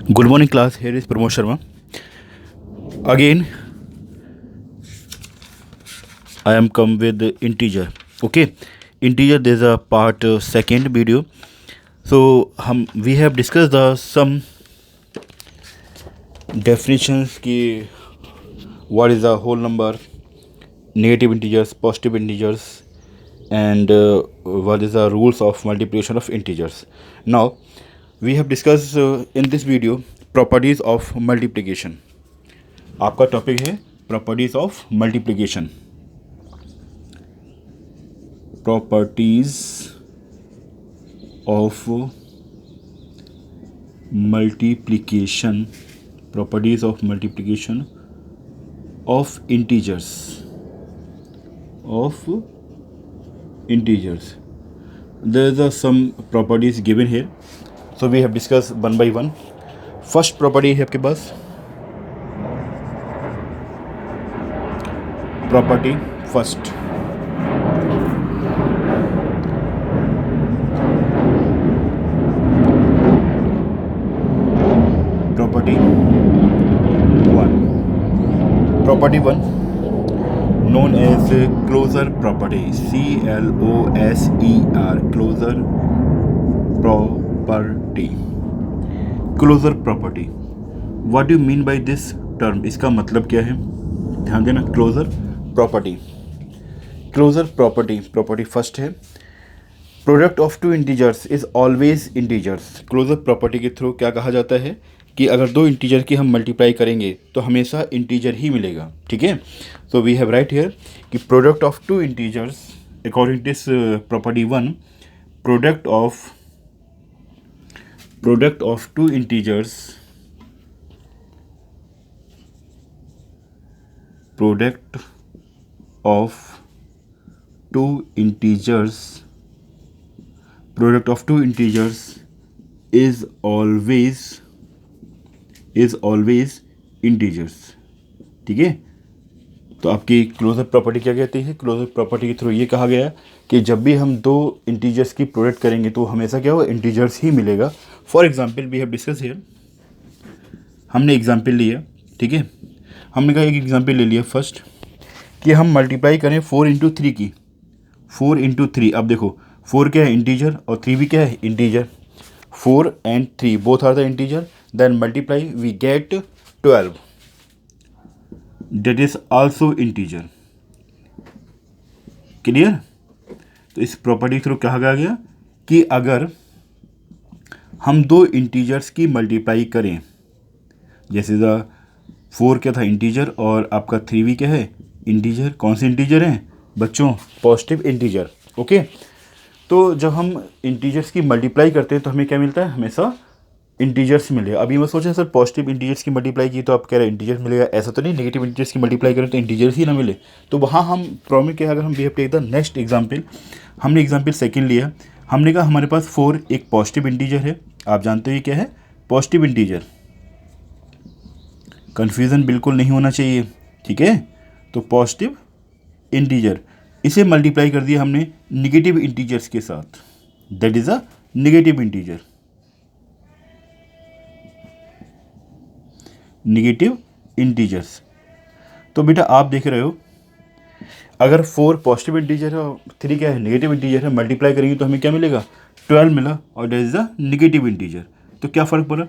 Good morning, class. Here is Pramod Sharma. Again, I am come with the integer. Okay, integer. There's a part second video. So, we have discussed the some definitions. Ki what is a whole number, negative integers, positive integers, and what is the rules of multiplication of integers. Now, we have discussed in this video properties of multiplication. आपका topic है properties of multiplication. Properties of multiplication. Properties of multiplication of integers. There is some properties given here, so we have discussed one by one. First property है आपके पास property first. Property one known as closure property. CLOSER closure property. Closure property. What do you mean by this term? इसका मतलब क्या है? ध्यान देना. Closure property. Closure property. Property first है. Product of two integers is always integers. Closure property के through क्या कहा जाता है कि अगर दो इंटीजर की हम मल्टीप्लाई करेंगे तो हमेशा इंटीजर ही मिलेगा. ठीक है. So we have right here कि product of two integers according this property one, product of two integers, product of two integers is always integers. ठीक है. तो आपकी क्लोजर प्रॉपर्टी क्या कहती है? क्लोजर प्रॉपर्टी के थ्रू ये कहा गया कि जब भी हम दो इंटीजर्स की प्रोडक्ट करेंगे तो हमेशा क्या होगा? इंटीजर्स ही मिलेगा. For example we have discuss here. हमने एग्जांपल लिया. ठीक है. हमने कहा एक एग्जांपल ले लिया फर्स्ट कि हम मल्टीप्लाई करें 4 इंटू 3 की. 4 इंटू 3. अब देखो 4 क्या है? इंटीजर. और 3 भी क्या है? Integer. 4 and 3 both are the integer. Then multiply, we get 12. That is also integer. Clear? तो इस प्रॉपर्टी थ्रू कहा गया कि अगर हम दो इंटीजर्स की मल्टीप्लाई करें, जैसे 4 क्या था? इंटीजर. और आपका 3 भी क्या है? इंटीजर. कौन से इंटीजर हैं बच्चों? Positive integer. ओके. तो जब हम इंटीजर्स की मल्टीप्लाई करते हैं तो हमें क्या मिलता है? हमेशा इंटीजर्स मिलेगा. अभी मैं सोचा सर पॉजिटिव इंटीजर्स की मल्टीप्लाई की तो आप कह रहे हैं इंटीजर्स मिलेगा. ऐसा तो नहीं. नेगेटिव इंटीजर्स की मल्टीप्लाई करें तो इंटीजर्स ही ना मिले. तो वहाँ हम प्रॉब्लम क्या है? अगर हम we have take the next example. हमने एग्जांपल सेकंड लिया. हमने कहा हमारे पास 4 एक पॉजिटिव इंटीजर है. आप जानते हो ये क्या है? Positive integer. कन्फ्यूज़न बिल्कुल नहीं होना चाहिए. ठीक है. तो पॉजिटिव इंटीजर, इसे मल्टीप्लाई कर दिया हमने निगेटिव इंटीजर्स के साथ. That is a negative integer. Negative integers. तो बेटा आप देख रहे हो अगर 4 पॉजिटिव इंटीजर है और 3 क्या है? नेगेटिव इंटीजर है. मल्टीप्लाई करेंगे तो हमें क्या मिलेगा? 12 मिला. और that is a negative integer. तो क्या फ़र्क पड़ा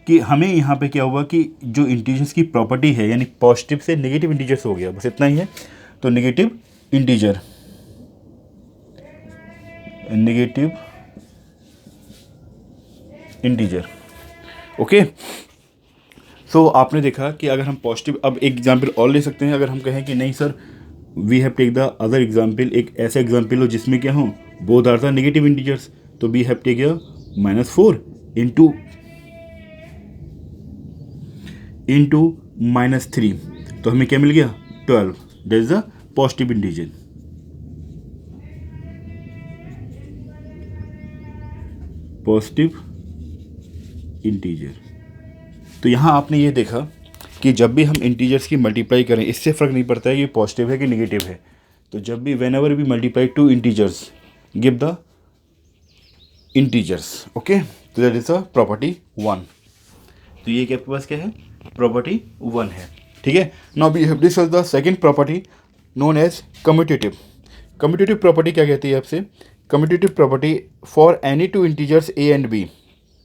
कि हमें यहाँ पे क्या हुआ कि जो इंटीजर्स की प्रॉपर्टी है यानी पॉजिटिव से नेगेटिव इंटीजर्स हो गया. बस इतना ही है. तो negative integer, negative integer. Okay. So आपने देखा कि अगर हम पॉजिटिव, अब एक एग्जांपल और ले सकते हैं. अगर हम कहें कि नहीं sir we have take the other example, एक ऐसा एग्जांपल हो जिसमें क्या हो? Both are the negative integers. तो वी हैव टेक -4 इंटू -3. तो हमें क्या मिल गया? 12. That is the positive integer. Positive integer. तो यहाँ आपने ये देखा कि जब भी हम इंटीजर्स की मल्टीप्लाई करें इससे फ़र्क नहीं पड़ता है कि पॉजिटिव है कि नेगेटिव है. तो जब भी whenever we multiply two integers give the integers. Okay. तो दैट इज़ द प्रॉपर्टी 1. तो ये क्या आपके पास क्या है, प्रॉपर्टी 1 है, ठीक है। Now we have discuss the second property known as commutative. Commutative property क्या कहती है आपसे, commutative property for any two integers A and B,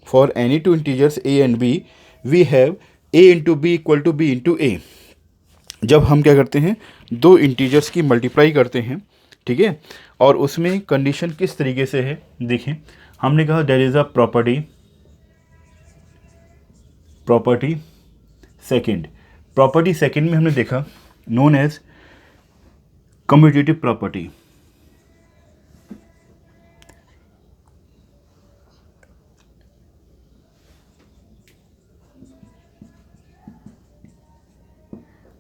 for any two integers A and B we have A into B equal to B into A. जब हम क्या करते हैं, दो इंटीजर्स की मल्टीप्लाई करते हैं, ठीक है, और उसमें कंडीशन किस तरीके से है, देखें, हमने कहा there is a property, property second, property second में हमने देखा known as commutative property.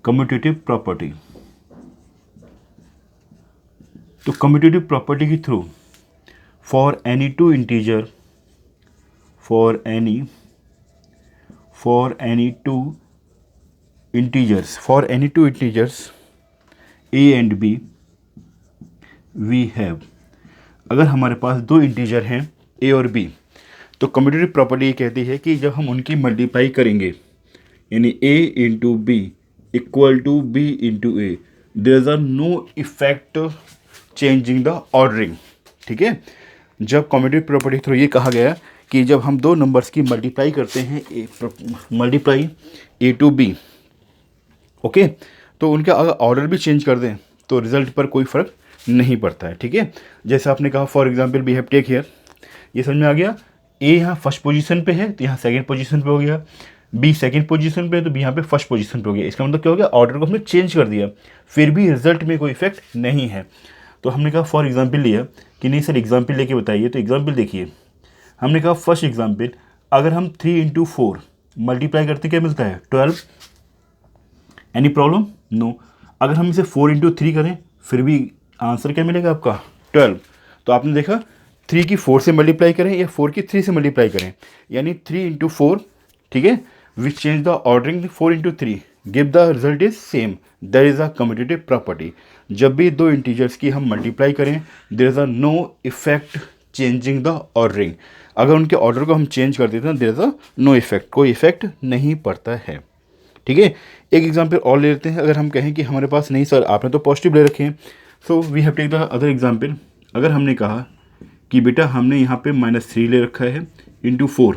Commutative property, तो कम्यूटेटिव प्रॉपर्टी के through for any two integer, for any two integers, for any two integers A and B we have, अगर हमारे पास दो integer हैं ए और बी, तो कम्यूटेटिव प्रॉपर्टी ये कहती है कि जब हम उनकी मल्टीप्लाई करेंगे, यानी A into B equal to B into A, there is a no effect changing the ordering, ठीक है। जब कम्यूटेटिव प्रॉपर्टी थ्रू ये कहा गया कि जब हम दो नंबर्स की मल्टीप्लाई करते हैं, multiply A to B, okay, तो उनका अगर ऑर्डर भी चेंज कर दें तो रिजल्ट पर कोई फ़र्क नहीं पड़ता है, ठीक है। जैसे आपने कहा for example we have take here, ये समझ में आ गया, ए यहाँ फर्स्ट पोजीशन पे है तो यहाँ सेकंड पोजीशन पे हो गया, बी सेकंड पोजीशन पे है तो बी यहाँ पे फर्स्ट पोजीशन पे हो गया। इसका मतलब क्या हो गया, ऑर्डर को हमने चेंज कर दिया, फिर भी रिजल्ट में कोई इफेक्ट नहीं है। तो हमने कहा फॉर एग्जाम्पल लिया कि नहीं सर एग्जाम्पल लेके बताइए, तो एग्जाम्पल देखिए, हमने कहा फर्स्ट एग्जाम्पल, अगर हम 3 इंटू 4 मल्टीप्लाई करते क्या मिलता है 12, एनी प्रॉब्लम, नो। अगर हम इसे 4 इंटू 3 करें फिर भी आंसर क्या मिलेगा आपका 12। तो आपने देखा 3 की 4 से मल्टीप्लाई करें या 4 की 3 से मल्टीप्लाई करें, यानी 3 इंटू 4, ठीक है, which change the ordering 4 into 3 give the result is same, there is a commutative property. जब भी दो इंटीजर्स की हम मल्टीप्लाई करें there is a no effect changing the ordering, अगर उनके ऑर्डर को हम चेंज कर देते हैं there is a no effect, कोई इफेक्ट नहीं पड़ता है, ठीक है। एक एग्जाम्पल और ले लेते हैं, अगर हम कहें कि हमारे पास नहीं सर आपने तो पॉजिटिव ले रखे हैं, so we have take the other example. अगर हमने कहा कि बेटा हमने यहाँ पे -3 ले रखा है इंटू 4,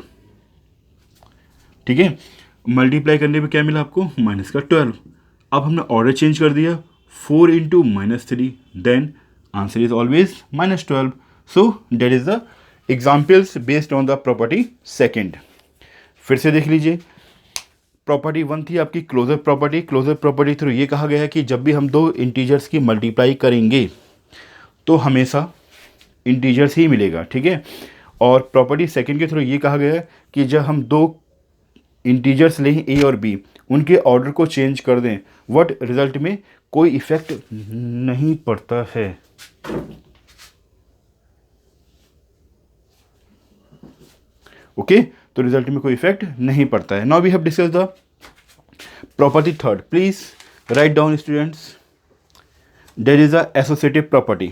ठीक है, मल्टीप्लाई करने पे क्या मिला आपको -12। अब हमने ऑर्डर चेंज कर दिया 4 into -3, then answer is always -12। So that is the examples based on the property second. फिर से देख लीजिए, प्रॉपर्टी 1 थी आपकी closure property, closure property through ये कहा गया है कि जब भी हम दो इंटीजर्स की मल्टीप्लाई करेंगे तो हमेशा इंटीजर्स ही मिलेगा, ठीक है। और प्रॉपर्टी सेकंड के थ्रू ये कहा गया है कि जब हम दो इंटीजर्स लें ए और बी, उनके ऑर्डर को चेंज कर दें व्हाट रिजल्ट में कोई इफेक्ट नहीं पड़ता है। ओके, तो रिजल्ट में कोई इफेक्ट नहीं पड़ता है। Now we have discuss the property third, please write down students, there is a associative property,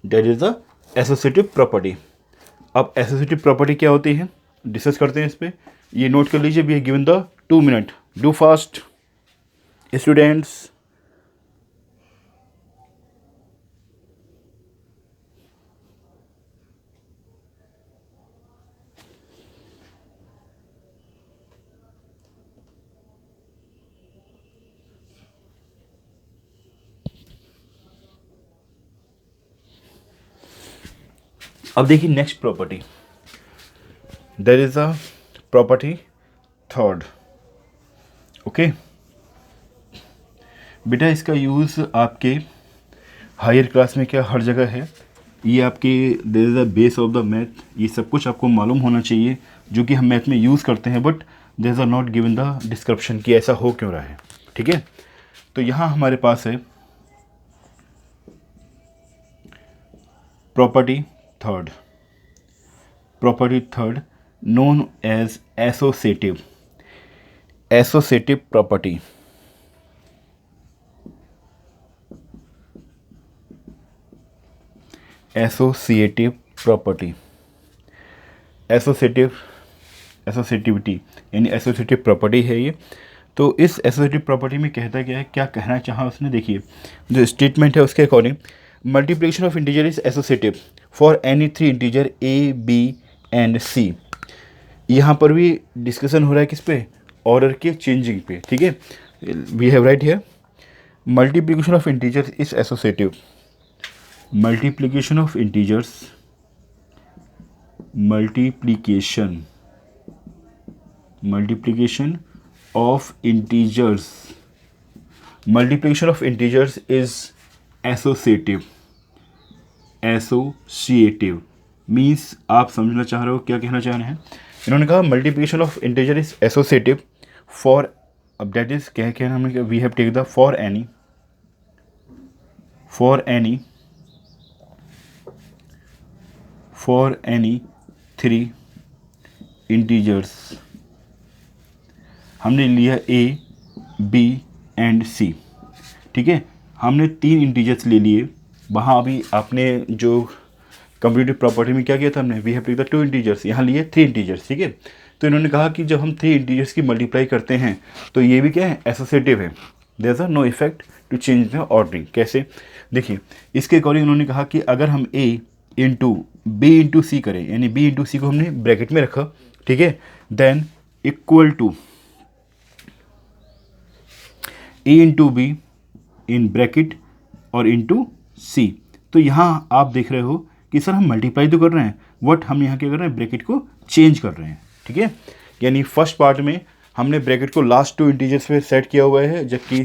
there is a associative property. अब एसोसिएटिव प्रॉपर्टी क्या होती है डिस्कस करते हैं इस पे, ये नोट कर लीजिए, we have given the 2 minute, do fast students. अब देखिए next property, there is a property third, okay. बेटा इसका यूज़ आपके हायर क्लास में क्या हर जगह है, ये आपके there is a base of the math, ये सब कुछ आपको मालूम होना चाहिए जो कि हम मैथ में यूज़ करते हैं, but there is a not given the description कि ऐसा हो क्यों रहा है, ठीक है। तो यहाँ हमारे पास है property third, property third known as associative, associative property, associative property, associative associativity यानी एसोसिएटिव प्रॉपर्टी है ये। तो इस एसोसिएटिव प्रॉपर्टी में कहता क्या है, क्या कहना चाहा उसने, देखिए जो स्टेटमेंट है उसके according multiplication of integer is associative for any 3 integer A B and C. यहाँ पर भी डिस्कशन हो रहा है किस पे, ऑर्डर के चेंजिंग पे, ठीक है। We have right here multiplication of integer is associative, multiplication of integers, multiplication of integers is associative means आप समझना चाह रहे हो क्या कहना चाह रहे हैं। इन्होंने कहा multiplication of integer is associative for, अब दैट इज क्या कहना हमने, we have take the for any 3 integers, हमने लिया ए बी एंड सी, ठीक है। हमने 3 इंटीजर्स ले लिए, वहाँ अभी आपने जो कंप्यूटिव प्रॉपर्टी में क्या किया था हमने, we have take the 2 integers, यहाँ लिए 3 इंटीजर्स, ठीक है। तो इन्होंने कहा कि जब हम 3 इंटीजर्स की मल्टीप्लाई करते हैं तो ये भी क्या है, एसोसिएटिव है, there is no effect to change the ordering. कैसे, देखिए इसके अकॉर्डिंग उन्होंने कहा कि अगर हम A into B into C करें, यानी बी इंटू सी को हमने ब्रैकेट में रखा, ठीक है, then equal to A into B in bracket और इंटू सी। तो यहाँ आप देख रहे हो कि सर हम मल्टीप्लाई तो कर रहे हैं, बट हम यहाँ क्या कर रहे हैं, ब्रैकेट को चेंज कर रहे हैं, ठीक है। यानी फर्स्ट पार्ट में हमने ब्रैकेट को लास्ट 2 इंटीजर्स पे सेट किया हुआ है, जबकि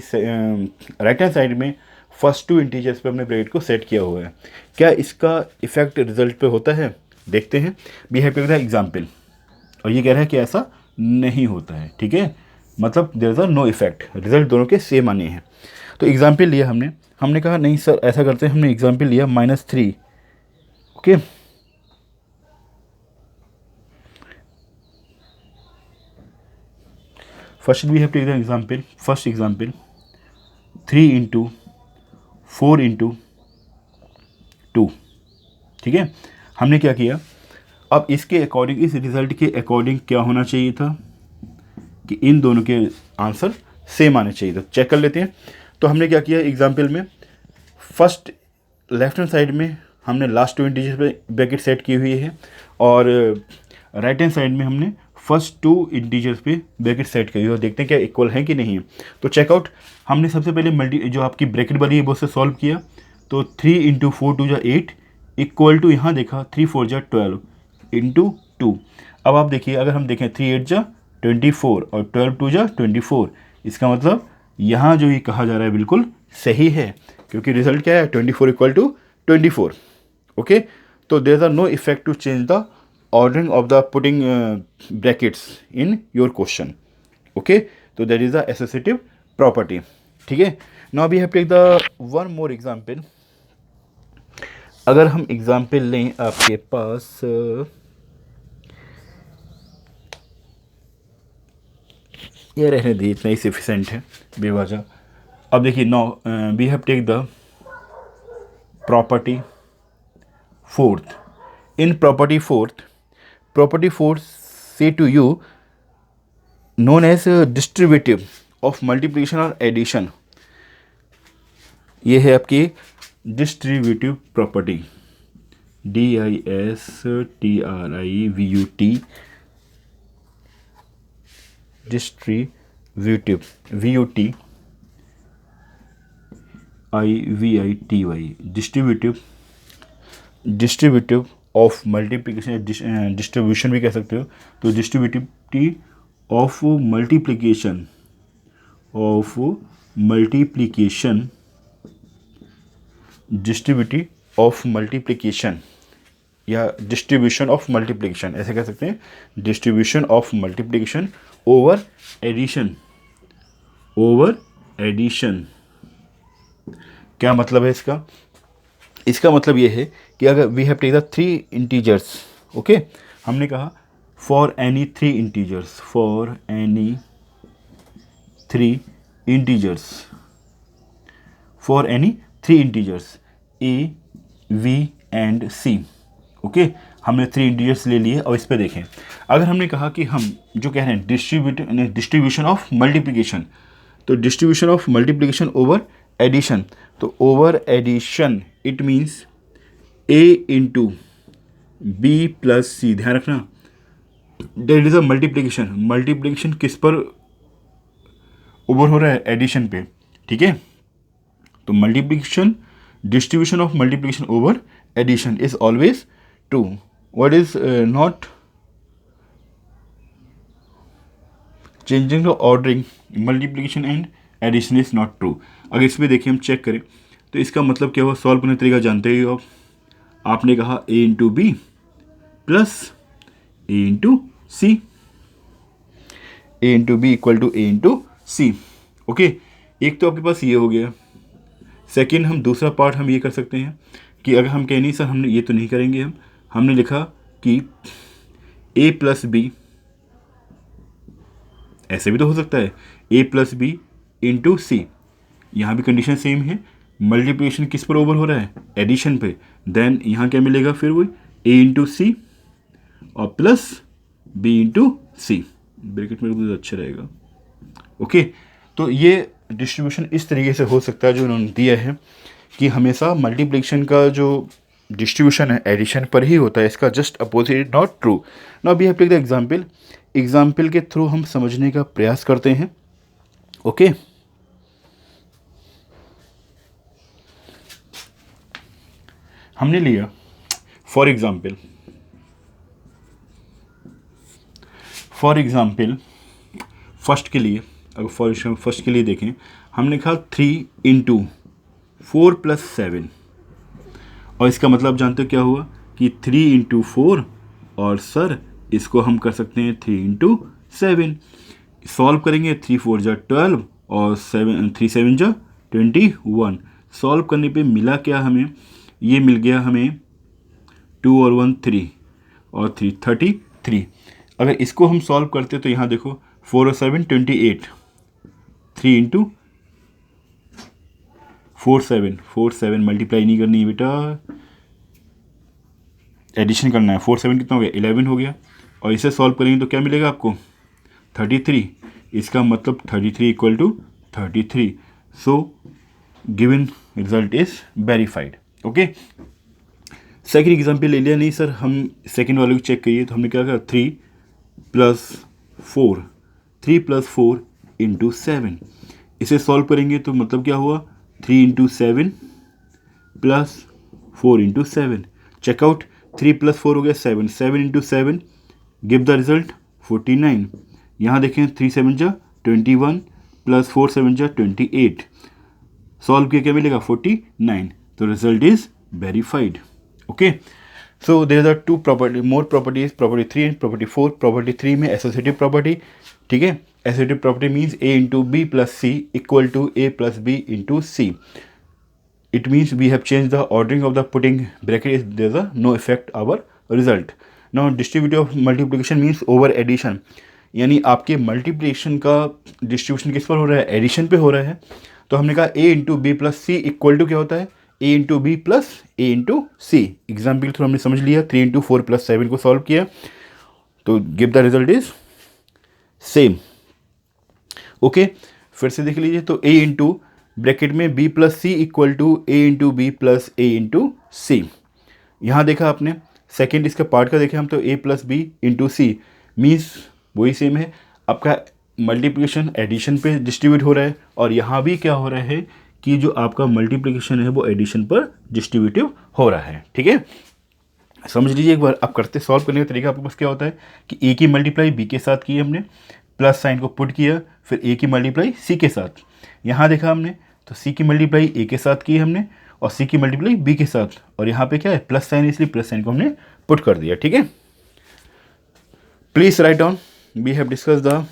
राइट हैंड साइड में फर्स्ट 2 इंटीजर्स पे हमने ब्रैकेट को सेट किया हुआ है। क्या इसका इफेक्ट रिजल्ट पे होता है, देखते हैं। We have take the example, और ये कह रहा है कि ऐसा नहीं होता है, ठीक है, मतलब there is a no effect, result दोनों के सेम आने हैं। तो एग्जाम्पल लिया हमने कहा नहीं सर ऐसा करते हैं, हमने एग्जाम्पल लिया -3, okay. First we have take the example, first example 3 into 4 into 2, ठीक है। हमने क्या किया, अब इसके अकॉर्डिंग, इस रिजल्ट के अकॉर्डिंग क्या होना चाहिए था कि इन दोनों के आंसर सेम आने चाहिए था। चेक कर लेते हैं। तो हमने क्या किया एग्जाम्पल में, फर्स्ट लेफ्ट हैंड साइड में हमने लास्ट 2 इंटीजर्स पे ब्रैकेट सेट की हुई है, और राइट हैंड साइड में हमने फर्स्ट 2 इंटीजर्स पे ब्रैकेट सेट की हुई है। देखते हैं क्या इक्वल है कि नहीं है। तो चेकआउट, हमने सबसे पहले जो आपकी ब्रैकेट बनी है वो से सॉल्व किया। तो 3 इंटू 4 2 8 इक्वल टू, यहाँ देखा 3 4 12 इंटू 2। अब आप देखिए, अगर हम देखें 3 8 24 और 12 2 24, इसका मतलब यहाँ जो ये कहा जा रहा है बिल्कुल सही है, क्योंकि रिजल्ट क्या है, 24 इक्वल टू 24, ओके। तो there are no effect to change the ordering of the putting brackets in your question, okay. तो that is the associative property, ठीक है। Now we have take the one more example. अगर हम example लें आपके पास ये रहने दी, इतना ही सफिशेंट है बेवजह। अब देखिए, now we have take the property fourth. In property fourth से to you known as distributive of multiplication और एडिशन। ये है आपकी distributive property, DISTRIVUT, distributive VUT IVITY, distributive of multiplication, distribution भी कह सकते हो। तो distributivity of multiplication distributive of multiplication या डिस्ट्रीब्यूशन ऑफ मल्टीप्लिकेशन, ऐसे कह सकते हैं, distribution of multiplication over addition. क्या मतलब है इसका? इसका मतलब ये है कि अगर we have take the 3 integers, okay, हमने कहा for any 3 integers, for any 3 integers A, V and C, okay. हमने 3 इंटीजर्स ले लिए। और इस पे देखें, अगर हमने कहा कि हम जो कह रहे हैं डिस्ट्रीब्यूशन ऑफ मल्टीप्लिकेशन, तो distribution of multiplication over addition, तो over addition it means A into B plus C. ध्यान रखना, that is a multiplication, multiplication किस पर ओवर हो रहा है? एडिशन पे, ठीक है। तो multiplication, distribution of multiplication over addition is always true. What is not changing the ordering, multiplication and addition is not true. अगर इसमें देखिए हम चेक करें तो इसका मतलब क्या हुआ? सॉल्व करने का तरीका जानते ही हो आप। आपने कहा A into B plus A into C, A into B equal to A into C. Okay, एक तो आपके पास ये हो गया। सेकेंड, हम दूसरा पार्ट हम ये कर सकते हैं कि अगर हम कहें नहीं सर हमने ये तो नहीं करेंगे, हमने लिखा कि ए प्लस बी, ऐसे भी तो हो सकता है, ए प्लस बी इंटू सी। यहाँ भी कंडीशन सेम है, मल्टीप्लिकेशन किस पर ओवर हो रहा है? एडिशन पे। देन यहाँ क्या मिलेगा फिर? वही ए इंटू सी और प्लस बी इंटू सी, ब्रैकेट में तो अच्छा रहेगा। ओके, तो ये डिस्ट्रीब्यूशन इस तरीके से हो सकता है जो उन्होंने दिया है कि हमेशा मल्टीप्लिकेशन का जो डिस्ट्रीब्यूशन है एडिशन पर ही होता है, इसका just opposite not true. Now we have take the example, example के थ्रू हम समझने का प्रयास करते हैं। ओके, हमने लिया फॉर एग्जाम्पल फर्स्ट के लिए, अगर फर्स्ट के लिए देखें, हमने कहा 3 इंटू 4 प्लस 7, और इसका मतलब जानते हो क्या हुआ कि 3 इंटू 4, और सर इसको हम कर सकते हैं 3 इंटू 7। सॉल्व करेंगे, 3 4 जा 12 और 3 7 जा 21। सॉल्व करने पे मिला क्या हमें? ये मिल गया हमें 2 और 1 3 और 3 33। अगर इसको हम सॉल्व करते तो यहाँ देखो 4 और 7 28, 3 इंटू 4 7 मल्टीप्लाई नहीं करनी है बेटा, एडिशन करना है। 4 7 कितना हो गया? 11 हो गया। और इसे सॉल्व करेंगे तो क्या मिलेगा आपको? 33। इसका मतलब 33 equal to 33। So given result is verified. Okay, second example ले लिया। नहीं सर हम सेकेंड वाले को चेक करिए, तो हमने क्या कहा? 3 प्लस 4 इंटू 7। इसे सॉल्व करेंगे तो मतलब क्या हुआ? 3 into 7 plus 4 into 7। Check out, 3 plus 4 हो गया 7, 7 इंटू 7 गिव द रिजल्ट 49। यहाँ देखें 3 7 जा 21 प्लस 4 7 जा 28। सॉल्व किया क्या मिलेगा? 49। तो result is verified. Okay, so there are two property, more properties, property 3 and property 4। Property 3 में एसोसिएटिव प्रॉपर्टी, ठीक है। Associative property means A into B plus C equal to A plus B into C. It means we have changed the ordering of the putting bracket, there's a no effect our result. Now distributive multiplication means over addition, यानी आपके multiplication का distribution किस पर हो रहा है? Addition पे हो रहा है। तो हमने कहा a into B plus C equal to क्या होता है? a into B plus A into C. Example through हमने समझ लिया, 3 इंटू 4 प्लस 7 को सॉल्व किया तो give the result is same. Okay, फिर से देख लीजिए, तो a इंटू ब्रैकेट में B plus C equal to A into B plus A into C. यहाँ देखा आपने, सेकेंड इसका पार्ट का देखें हम, तो A plus B into C means वही सेम है। आपका मल्टीप्लिकेशन एडिशन पे डिस्ट्रीब्यूट हो रहा है, और यहाँ भी क्या हो रहा है कि जो आपका मल्टीप्लिकेशन है वो एडिशन पर डिस्ट्रीब्यूटिव हो रहा है। ठीक है, समझ लीजिए एक बार। आप करते सॉल्व करने का तरीका आपके पास क्या होता है कि ए की मल्टीप्लाई बी के साथ की हमने, प्लस साइन को पुट किया, फिर ए की मल्टीप्लाई सी के साथ। यहाँ देखा हमने तो सी की मल्टीप्लाई ए के साथ की हमने, और सी की मल्टीप्लाई बी के साथ, और यहाँ पे क्या है? प्लस साइन, इसलिए प्लस साइन को हमने पुट कर दिया। ठीक है, please write down, we have discuss the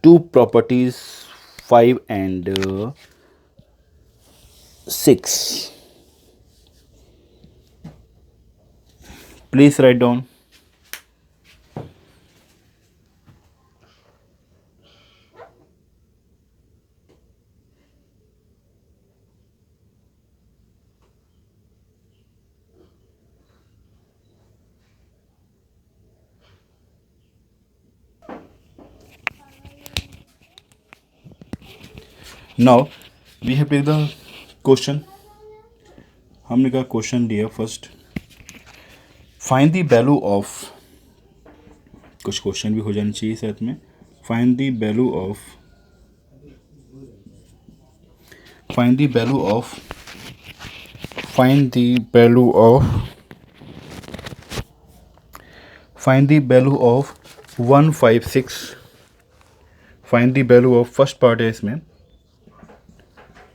two properties 5 and 6. Please write down. Now we have take the question. हमने कहा क्वेश्चन दिया first, find the value of, कुछ क्वेश्चन भी हो जाने चाहिए साथ में। Find the value of, find the value of, find the value of, find the value of 156, find the value of, first part है इसमें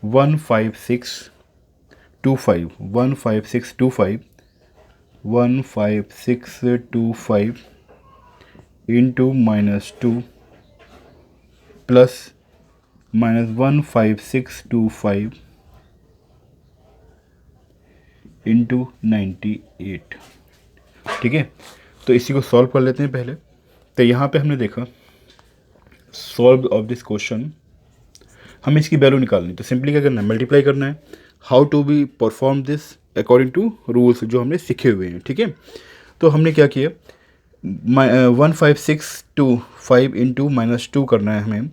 15625, 15625, 15625 इंटू -2 प्लस -15625 इंटू 98। ठीक है, तो इसी को सॉल्व कर लेते हैं पहले। तो यहाँ पे हमने देखा सॉल्व ऑफ दिस क्वेश्चन, हमें इसकी वैल्यू निकालनी, तो सिंपली क्या करना है, मल्टीप्लाई करना है। How to be perform this according to rules जो हमने सीखे हुए हैं। ठीक है, तो हमने क्या किया, 15625 इंटू -2 करना है हमें।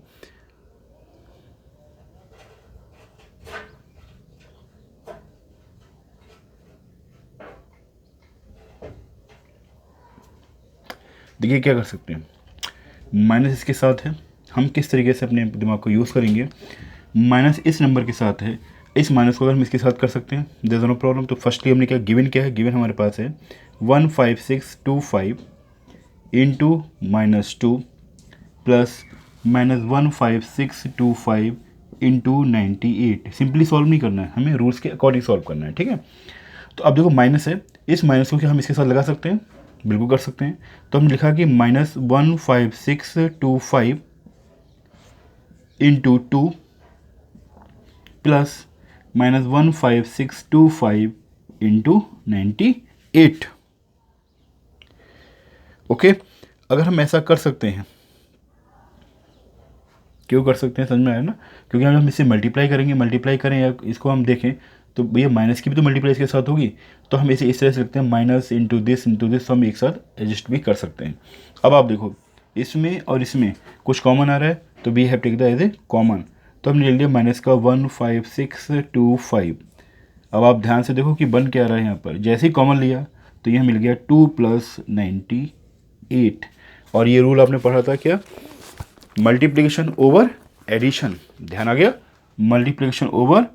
देखिए क्या कर सकते हैं, माइनस इसके साथ है, हम किस तरीके से अपने दिमाग को यूज़ करेंगे। माइनस इस नंबर के साथ है, इस माइनस को अगर हम इसके साथ कर सकते हैं, देयर इज नो प्रॉब्लम। तो फर्स्टली हमने क्या, गिवन क्या है, गिवन हमारे पास है 15625 into -2 plus -15625 into 98। Simply solve नहीं करना है, हमें रूल्स के अकॉर्डिंग सॉल्व करना है। ठीक है, तो अब देखो माइनस है, इस माइनस को क्या हम इसके साथ लगा सकते हैं, बिल्कुल कर सकते हैं। तो हमने लिखा कि -15625 इंटू 2 प्लस -15625 इंटू 98। ओके, अगर हम ऐसा कर सकते हैं, क्यों कर सकते हैं समझ में आया ना, क्योंकि अगर हम इसे मल्टीप्लाई करेंगे, मल्टीप्लाई करें या इसको हम देखें तो भैया माइनस की भी तो मल्टीप्लाई इसके साथ होगी, तो हम इसे इस तरह से लिखते हैं माइनस इंटू दिस हम एक साथ एडजस्ट भी कर सकते हैं। अब आप देखो इसमें और इसमें कुछ कॉमन आ रहा है, तो we have take the as a common, तो हमने ले लिया माइनस का 15625। अब आप ध्यान से देखो कि बन क्या रहा है यहाँ पर, जैसे ही कॉमन लिया तो यह मिल गया 2 + 98। और ये रूल आपने पढ़ा था क्या, मल्टीप्लिकेशन ओवर एडिशन, ध्यान आ गया, मल्टीप्लिकेशन ओवर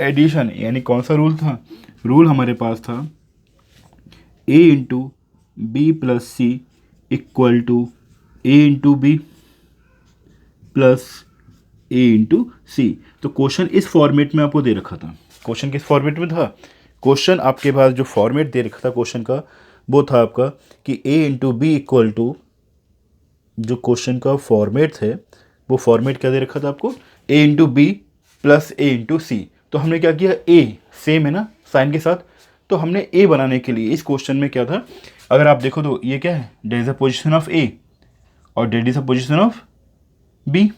एडिशन। यानी कौन सा रूल था, रूल हमारे पास था a into B plus C equal to A into B plus A into C. तो क्वेश्चन इस फॉर्मेट में आपको दे रखा था, क्वेश्चन किस फॉर्मेट में था, क्वेश्चन आपके पास जो फॉर्मेट दे रखा था क्वेश्चन का वो था आपका कि a into B equal to, जो क्वेश्चन का फॉर्मेट है वो फॉर्मेट क्या दे रखा था आपको, a into B plus A into C. तो हमने क्या किया, a सेम है ना साइन के साथ, तो हमने a बनाने के लिए इस क्वेश्चन में क्या था, अगर आप देखो तो ये क्या है, that is the position of a और that is the position of b,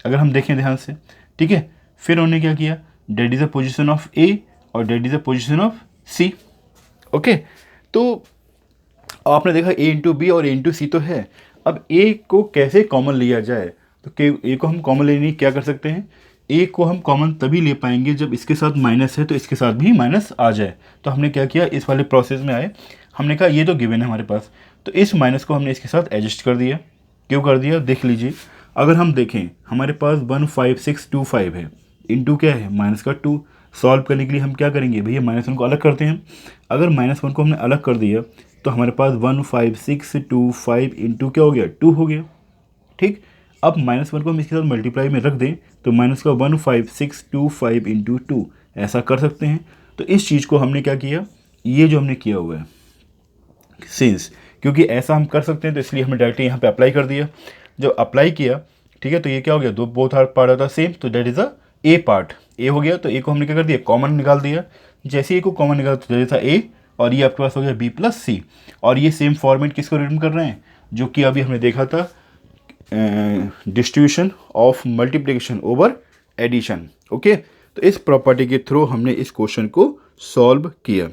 अगर हम देखें ध्यान से। ठीक है, फिर उन्होंने क्या किया, that is the position of a और that is the position of c। Okay, तो आपने देखा a इंटू बी और a इंटू सी तो है, अब a को कैसे कॉमन लिया जाए, तो a को हम कॉमन लेने क्या कर सकते हैं, a को हम कॉमन तभी ले पाएंगे जब इसके साथ माइनस है तो इसके साथ भी माइनस आ जाए। तो हमने क्या किया, इस वाले प्रोसेस में आए, हमने कहा ये तो गिवन है हमारे पास, तो इस माइनस को हमने इसके साथ एडजस्ट कर दिया। क्यों कर दिया, देख लीजिए, अगर हम देखें हमारे पास 15625 है, इंटू क्या है माइनस का 2, सॉल्व करने के लिए हम क्या करेंगे भैया, -1 को अलग करते हैं। अगर -1 को हमने अलग कर दिया तो हमारे पास 15625 इंटू क्या हो गया, 2 हो गया। ठीक, अब -1 को हम इसके साथ मल्टीप्लाई में रख दें तो माइनस का 15625 इंटू 2 ऐसा कर सकते हैं। तो इस चीज़ को हमने क्या किया, ये जो हमने किया हुआ है सिंस, क्योंकि ऐसा हम कर सकते हैं तो इसलिए हमने डायरेक्टली यहाँ पे अप्लाई कर दिया। जब अप्लाई किया, ठीक है, तो ये क्या हो गया, दो both are part of the same, तो that is a A part, A हो गया, तो ए को हमने क्या कर दिया, कॉमन निकाल दिया। जैसे ए को कॉमन निकाल तो दैट इज ए, और ये आपके पास हो गया बी प्लस सी। और ये सेम फॉर्मेट किसको रिटर्न कर रहे हैं, जो कि अभी हमने देखा था distribution of multiplication over addition. Okay, तो इस प्रॉपर्टी के थ्रू हमने इस क्वेश्चन को सॉल्व किया।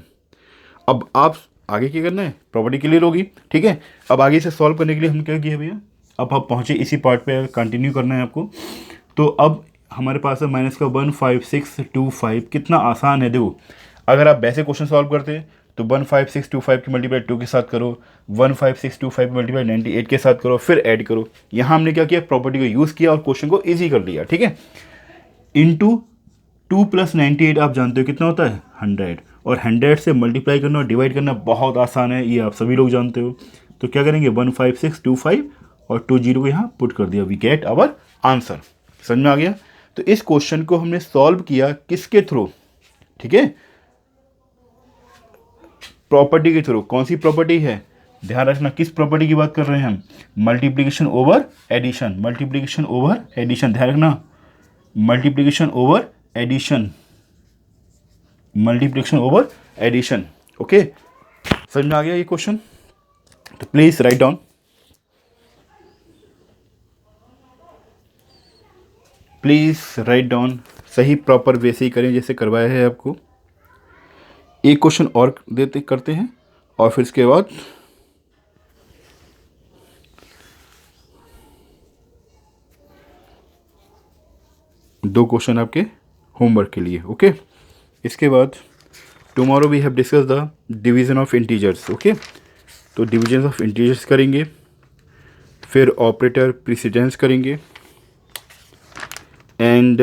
अब आप आगे क्या करना है, प्रॉपर्टी क्लियर होगी। ठीक है, अब आगे से सॉल्व करने के लिए हम क्या किया भैया, अब आप पहुँचे इसी पार्ट पे, कंटिन्यू करना है आपको। तो अब हमारे पास है माइनस का 15625। कितना आसान है देखो, अगर आप वैसे क्वेश्चन सॉल्व करते तो 15625 की मल्टीप्लाई 2 के साथ करो, 15625 मल्टीप्लाई 98 के साथ करो, फिर ऐड करो। यहाँ हमने क्या किया, प्रॉपर्टी को यूज़ किया और क्वेश्चन को ईजी कर दिया। ठीक है, इंटू 2 + 98 आप जानते हो कितना होता है 100, और 100 से मल्टीप्लाई करना और डिवाइड करना बहुत आसान है, ये आप सभी लोग जानते हो। तो क्या करेंगे 15625 और 20 को यहाँ पुट कर दिया, वी गेट आवर आंसर। समझ में आ गया। तो इस क्वेश्चन को हमने सॉल्व किया किसके थ्रू, ठीक है, प्रॉपर्टी के थ्रू। कौन सी प्रॉपर्टी है, ध्यान रखना किस प्रॉपर्टी की बात कर रहे हैं हम, multiplication over addition, multiplication over addition, ध्यान रखना, multiplication over addition, multiplication over addition. Okay, समझ में आ गया ये क्वेश्चन। तो please write down, please write down, सही प्रॉपर वे से ही करें जैसे करवाया है आपको। एक क्वेश्चन और देते करते हैं और फिर इसके बाद दो क्वेश्चन आपके होमवर्क के लिए। ओके, इसके बाद tomorrow we have discuss the division of integers. Okay, तो डिवीजन ऑफ इंटीजर्स करेंगे, फिर ऑपरेटर प्रीसिडेंस करेंगे, एंड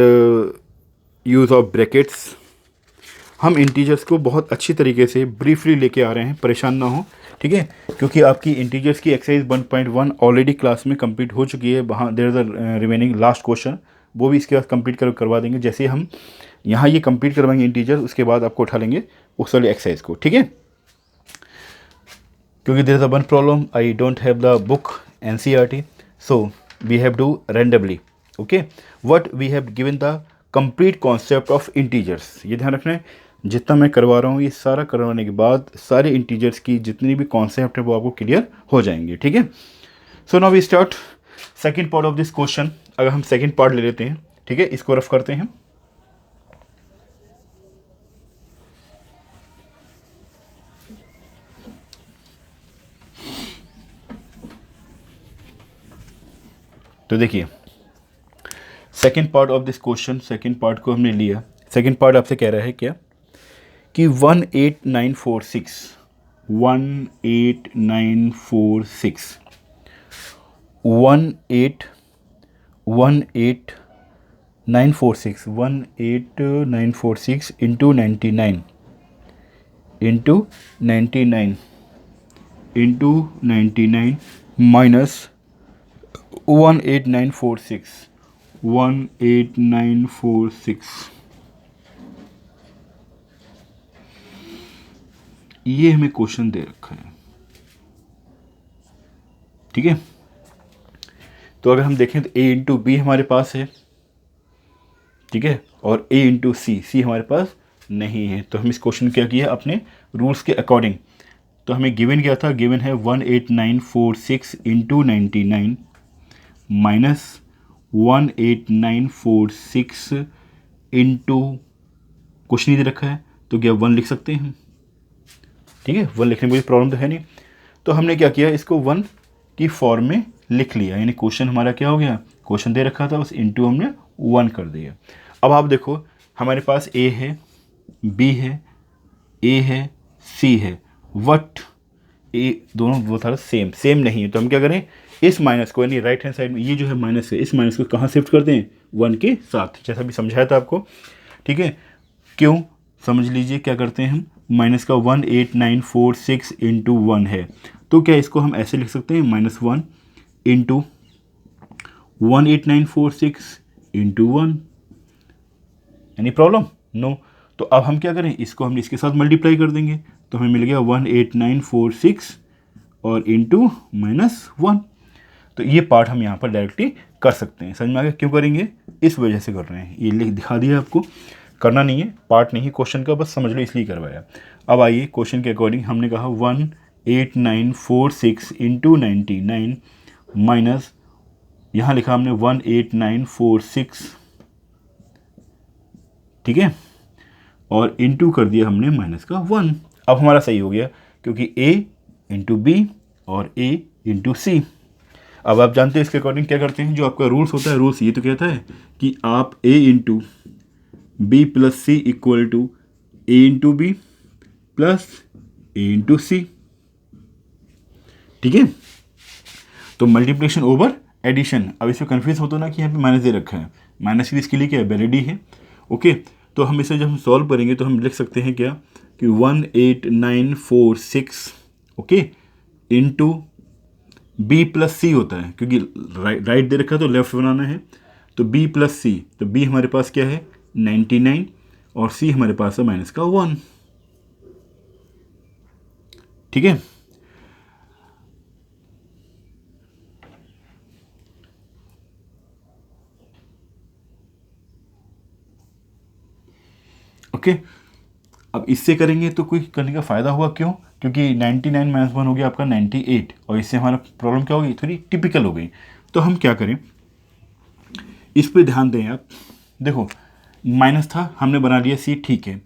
यूज़ ऑफ ब्रैकेट्स। हम इंटीजर्स को बहुत अच्छी तरीके से ब्रीफली लेके आ रहे हैं, परेशान ना हो, ठीक है, क्योंकि आपकी इंटीजर्स की एक्सरसाइज 1.1 ऑलरेडी क्लास में कंप्लीट हो चुकी है। वहाँ there is a remaining last question, वो भी इसके बाद कंप्लीट करवा देंगे। जैसे हम यहाँ ये कंप्लीट करवाएंगे इंटीजर, उसके बाद आपको उठा लेंगे उस वाली एक्सरसाइज को, ठीक है। क्योंकि there is a one problem, I don't have the book NCERT, so we have do randomly. Okay, what we have given the complete concept of integers. ये ध्यान रखना है, जितना मैं करवा रहा हूँ ये सारा करवाने के बाद सारे इंटीजर्स की जितनी भी कॉन्सेप्ट है वो आपको क्लियर हो जाएंगे, ठीक है। So now we start second part of this question. अगर हम सेकंड पार्ट ले लेते हैं, ठीक है, इसको रफ करते हैं। तो देखिए second part of this question, second part को हमने लिया। सेकंड पार्ट आपसे कह रहा है क्या कि 18946 18946 18946 इंटू 99 इंटू 99 माइनस 18946 ये हमें क्वेश्चन दे रखा है, ठीक है। तो अगर हम देखें तो A इंटू बी हमारे पास है, ठीक है, और A इंटू सी हमारे पास नहीं है। तो हम इस क्वेश्चन क्या किया अपने रूल्स के अकॉर्डिंग। तो हमें गिवन क्या था, गिवन है 18946 इंटू 99 माइनस 18946 इंटू कुछ नहीं दे रखा है, तो क्या 1 लिख सकते हैं हम, ठीक है, 1 लिखने में कोई प्रॉब्लम तो है नहीं। तो हमने क्या किया, इसको 1 की फॉर्म में लिख लिया, यानी क्वेश्चन हमारा क्या हो गया, क्वेश्चन दे रखा था बस इंटू हमने 1 कर दिया। अब आप देखो हमारे पास A है, B है, A है, C है, वट ए दोनों वो था सेम नहीं है। तो हम क्या करें, इस माइनस को यानी राइट हैंड साइड में ये जो है माइनस है, इस माइनस को कहाँ शिफ्ट करते हैं 1 के साथ, जैसा भी समझाया था आपको, ठीक है। क्यों, समझ लीजिए क्या करते हैं हम, माइनस का 18946 इंटू 1 है, तो क्या इसको हम ऐसे लिख सकते हैं -1 into 18946 into 1, any problem, no. तो अब हम क्या करें, इसको हम इसके साथ मल्टीप्लाई कर देंगे, तो हमें मिल गया 18946 और इंटू -1। तो ये पार्ट हम यहाँ पर डायरेक्टली कर सकते हैं। समझ में आ गया क्यों करेंगे, इस वजह से कर रहे हैं, ये लिख दिखा दिया आपको, करना नहीं है, पार्ट नहीं क्वेश्चन का, बस समझ लो इसलिए करवाया। अब आइए क्वेश्चन के अकॉर्डिंग हमने कहा 18946 इंटू 99 माइनस यहाँ लिखा हमने 18946, ठीक है, और इंटू कर दिया हमने माइनस का 1। अब हमारा सही हो गया क्योंकि A इंटू बी और A इंटू सी। अब आप जानते हैं इसके अकॉर्डिंग क्या करते हैं, जो आपका रूल्स होता है, रूल्स ये तो कहता है कि आप a into B plus C equal to A into B plus A into C, ठीक है। तो मल्टीप्लिकेशन ओवर एडिशन। अब इसमें कन्फ्यूज होता ना कि यहाँ पे माइनस दे रखा है, माइनस इसके लिए क्या है, वैलिडी है, ओके। तो हम इसे जब हम सॉल्व करेंगे तो हम लिख सकते हैं क्या कि 18946, ओके, इंटू बी प्लस सी होता है, क्योंकि राइट दे रखा है तो लेफ्ट बनाना है, तो बी प्लस सी, तो बी हमारे पास क्या है 99 और सी हमारे पास है माइनस का 1, ठीक है। ओके, अब इससे करेंगे तो कोई करने का फ़ायदा हुआ, क्यों, क्योंकि 99 माइनस 1 हो गया आपका 98, और इससे हमारा प्रॉब्लम क्या होगी, थोड़ी टिपिकल हो गई। तो हम क्या करें, इस पे ध्यान दें आप। देखो माइनस था, हमने बना लिया सी, ठीक है।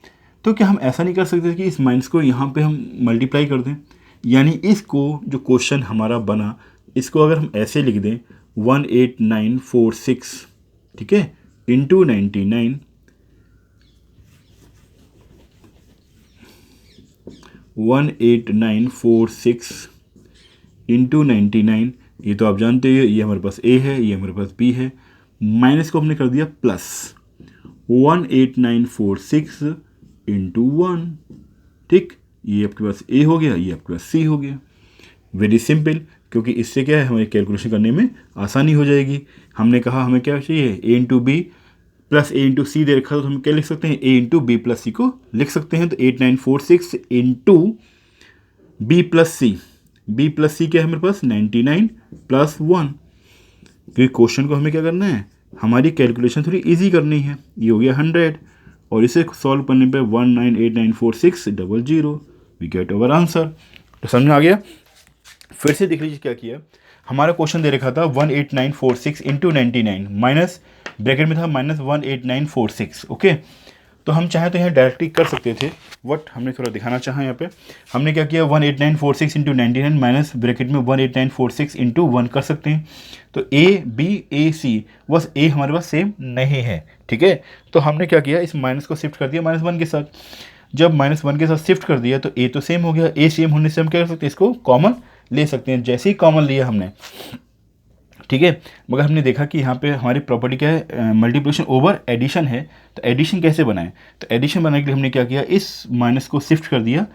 तो क्या हम ऐसा नहीं कर सकते कि इस माइनस को यहाँ पे हम मल्टीप्लाई कर दें, यानी इसको जो क्वेश्चन हमारा बना इसको अगर हम ऐसे लिख दें 18946, ठीक है, इंटू 99, 18946 इंटू 99, ये तो आप जानते हैं, ये हमारे पास ए है, ये हमारे पास बी है, माइनस को हमने कर दिया प्लस 18946 इंटू 1, ठीक, ये आपके पास ए हो गया, ये आपके पास सी हो गया। वेरी सिंपल, क्योंकि इससे क्या है, हमें कैलकुलेशन करने में आसानी हो जाएगी। हमने कहा हमें क्या चाहिए, ए into B plus A into सी दे रखा है, तो हम क्या लिख सकते हैं, ए इंटू बी प्लस सी को लिख सकते हैं। तो 8946 इंटू बी प्लस सी, बी प्लस सी क्या है हमारे पास 99 प्लस 1, क्योंकि क्वेश्चन को हमें क्या करना है, हमारी कैलकुलेशन थोड़ी इजी करनी है। ये हो गया 100 और इसे सॉल्व करने पे 1989460 वी गेट अवर आंसर। तो समझ में आ गया। फिर से देख लीजिए क्या किया, हमारा क्वेश्चन दे रखा था 18946 इंटू 99 माइनस ब्रैकेट में था माइनस 18946, ओके। तो हम चाहे तो यहाँ डायरेक्टली कर सकते थे, वट हमने थोड़ा दिखाना चाहा यहाँ पे। हमने क्या किया 18946 इंटू 99 माइनस ब्रैकेट में 18946 इंटू 1 कर सकते हैं। तो ए बी ए सी, बस ए हमारे पास सेम नहीं है, ठीक है। तो हमने क्या किया, इस माइनस को शिफ्ट कर दिया -1 के साथ। जब -1 के साथ शिफ्ट कर दिया तो ए तो सेम हो गया, ए सेम होने से हम क्या कर सकते हैं, इसको कॉमन ले सकते हैं। जैसे ही कॉमन लिया हमने, ठीक है, मगर हमने देखा कि यहाँ पे हमारी प्रॉपर्टी क्या है, मल्टीप्लिकेशन ओवर एडिशन है। तो एडिशन कैसे बनाएं, तो एडिशन बनाने के लिए हमने क्या किया, इस माइनस को शिफ्ट कर दिया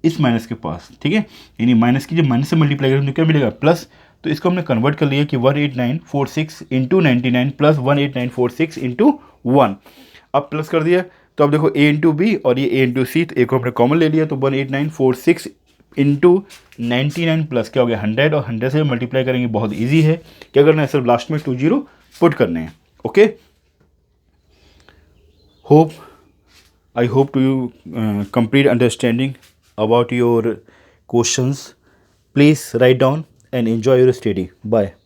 इस माइनस के पास, ठीक है, यानी माइनस की जब माइनस से मल्टीप्लाई करेंगे तो क्या मिलेगा, प्लस। तो इसको हमने कन्वर्ट कर लिया कि 18946 इंटू 99 प्लस 18946 इंटू 1, अब प्लस कर दिया। तो अब देखो ए इंटू बी और ये ए इंटू सी, तो एक को हमने कॉमन ले लिया, तो 18946 इंटू 99 प्लस क्या हो गया 100, और 100 से मल्टीप्लाई करेंगे, बहुत इजी है। क्या करना है, सिर्फ लास्ट में 20 पुट करने हैं, okay. Hope I hope to you complete understanding about your questions. Please write down and enjoy your study. Bye.